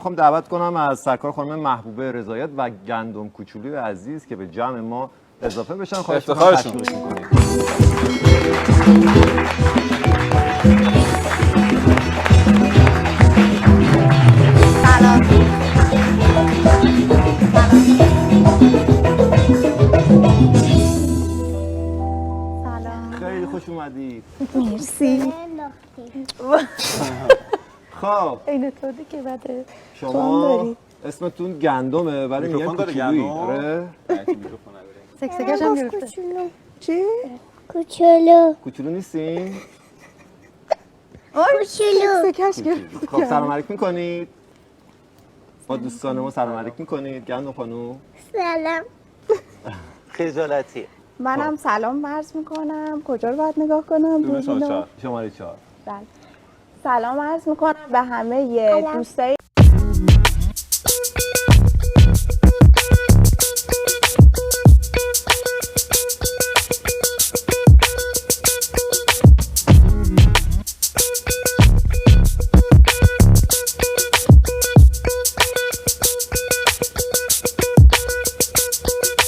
میخوام دعوت کنم از سرکار خانم محبوبه رضایت و گندم کوچولوی عزیز که به جمع ما اضافه بشن. خواهش می‌کنم تشویقشون کنید. سلام. سلام. خیلی خوش اومدید. مرسی. خب این تو که بده. شما اسمتون گندمه ولی میگن کوچولویی. آره. سکسکش هم گرفته. چی؟ کوچولو نیستین؟ سکسکش گرفته. خب سلام علیکم کنید. با دوستان ما سلام علیکم کنید. گندم خانوم. سلام. خجالتی. منم سلام عرض میکنم. کجا رو باید نگاه کنم؟ دوربینو. شماره 4. بله. سلام عرض میکنم به همه دوستای